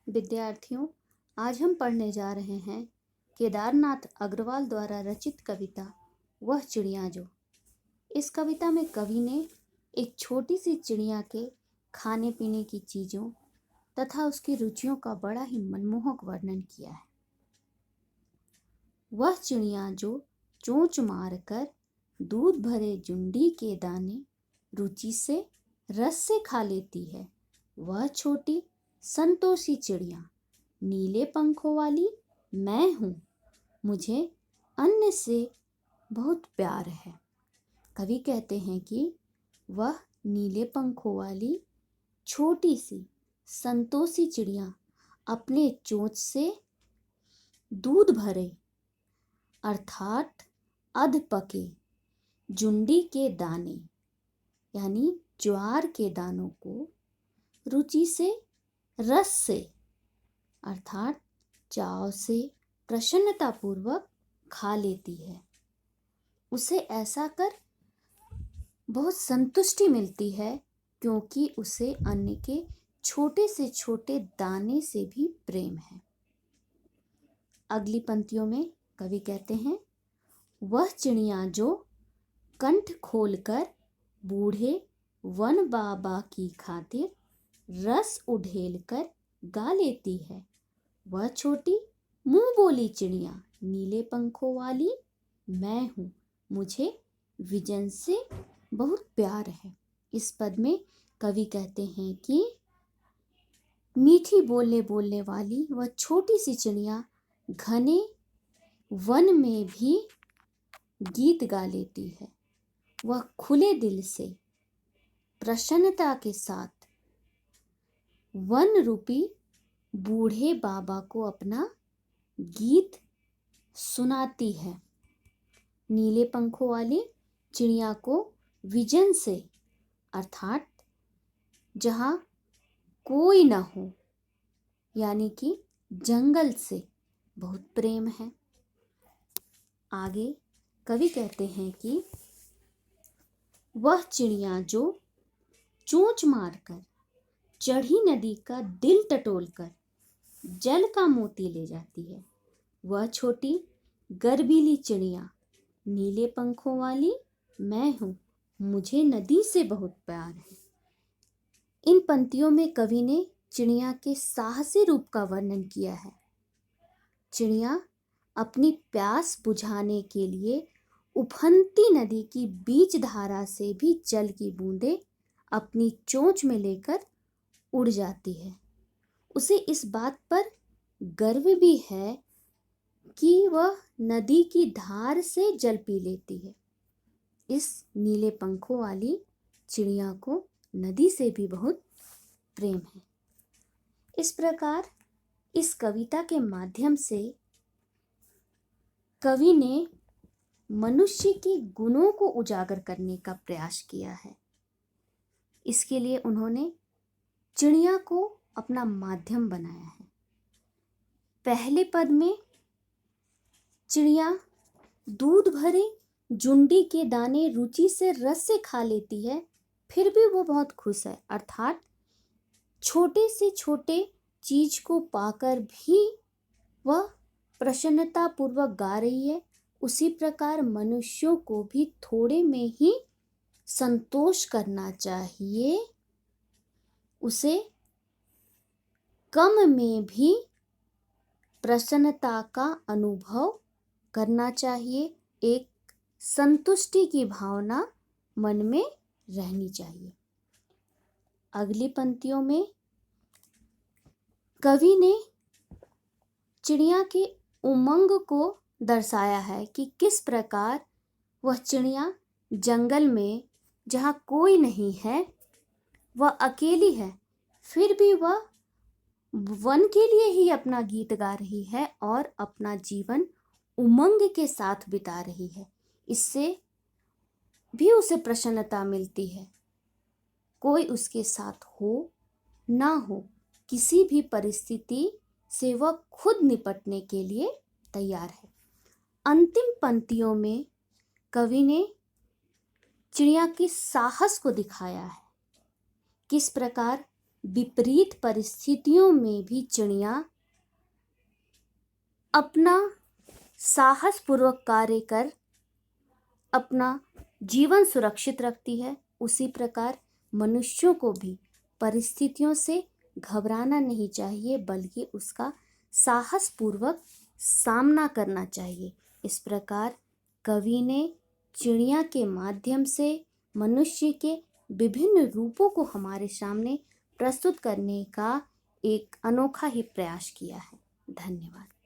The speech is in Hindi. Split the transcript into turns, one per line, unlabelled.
विद्यार्थियों, आज हम पढ़ने जा रहे हैं केदारनाथ अग्रवाल द्वारा रचित कविता वह चिड़िया जो। इस कविता में कवि ने एक छोटी सी चिड़िया के खाने पीने की चीज़ों तथा उसकी रुचियों का बड़ा ही मनमोहक वर्णन किया है। वह चिड़िया जो चोंच मारकर दूध भरे जुंडी के दाने रुचि से रस से खा लेती है, वह छोटी संतोषी चिड़िया नीले पंखों वाली मैं हूँ, मुझे अन्न से बहुत प्यार है। कवि कहते हैं कि वह नीले पंखों वाली छोटी सी संतोषी चिड़िया अपने चोंच से दूध भरे अर्थात अध पके जुंडी के दाने यानी ज्वार के दानों को रुचि से रस से अर्थात चाव से प्रसन्नता पूर्वक खा लेती है। उसे ऐसा कर बहुत संतुष्टि मिलती है क्योंकि उसे अन्न के छोटे से छोटे दाने से भी प्रेम है। अगली पंक्तियों में कवि कहते हैं, वह चिड़िया जो कंठ खोलकर बूढ़े वन बाबा की खातिर रस उड़ेल कर गा लेती है, वह छोटी मुंह बोली चिड़िया नीले पंखों वाली मैं हूँ, मुझे विजन से बहुत प्यार है। इस पद में कवि कहते हैं कि मीठी बोलने वाली वह छोटी सी चिड़िया घने वन में भी गीत गा लेती है। वह खुले दिल से प्रसन्नता के साथ वन रूपी बूढ़े बाबा को अपना गीत सुनाती है। नीले पंखों वाली चिड़िया को विजन से अर्थात जहाँ कोई ना हो यानी कि जंगल से बहुत प्रेम है। आगे कवि कहते हैं कि वह चिड़िया जो चोंच मारकर चढ़ी नदी का दिल टटोलकर जल का मोती ले जाती है, वह छोटी गर्वीली चिड़िया नीले पंखों वाली मैं हूँ, मुझे नदी से बहुत प्यार है। इन पंक्तियों में कवि ने चिड़िया के साहसी रूप का वर्णन किया है। चिड़िया अपनी प्यास बुझाने के लिए उफनती नदी की बीच धारा से भी जल की बूंदें अपनी चोंच में लेकर उड़ जाती है। उसे इस बात पर गर्व भी है कि वह नदी की धार से जल पी लेती है। इस नीले पंखों वाली चिड़िया को नदी से भी बहुत प्रेम है। इस प्रकार इस कविता के माध्यम से कवि ने मनुष्य के गुणों को उजागर करने का प्रयास किया है। इसके लिए उन्होंने चिड़िया को अपना माध्यम बनाया है। पहले पद में चिड़िया दूध भरे जुंडी के दाने रुचि से रस से खा लेती है, फिर भी वो बहुत खुश है, अर्थात छोटे से छोटे चीज को पाकर भी वह प्रसन्नता पूर्वक गा रही है। उसी प्रकार मनुष्यों को भी थोड़े में ही संतोष करना चाहिए, उसे कम में भी प्रसन्नता का अनुभव करना चाहिए। एक संतुष्टि की भावना मन में रहनी चाहिए। अगली पंक्तियों में कवि ने चिड़िया के उमंग को दर्शाया है कि किस प्रकार वह चिड़िया जंगल में जहाँ कोई नहीं है, वह अकेली है, फिर भी वह वन के लिए ही अपना गीत गा रही है और अपना जीवन उमंग के साथ बिता रही है। इससे भी उसे प्रसन्नता मिलती है। कोई उसके साथ हो ना हो, किसी भी परिस्थिति से वह खुद निपटने के लिए तैयार है। अंतिम पंक्तियों में कवि ने चिड़िया की साहस को दिखाया है। किस प्रकार विपरीत परिस्थितियों में भी चिड़िया अपना साहस पूर्वक कार्य कर अपना जीवन सुरक्षित रखती है, उसी प्रकार मनुष्यों को भी परिस्थितियों से घबराना नहीं चाहिए, बल्कि उसका साहस पूर्वक सामना करना चाहिए। इस प्रकार कवि ने चिड़िया के माध्यम से मनुष्य के विभिन्न रूपों को हमारे सामने प्रस्तुत करने का एक अनोखा ही प्रयास किया है। धन्यवाद।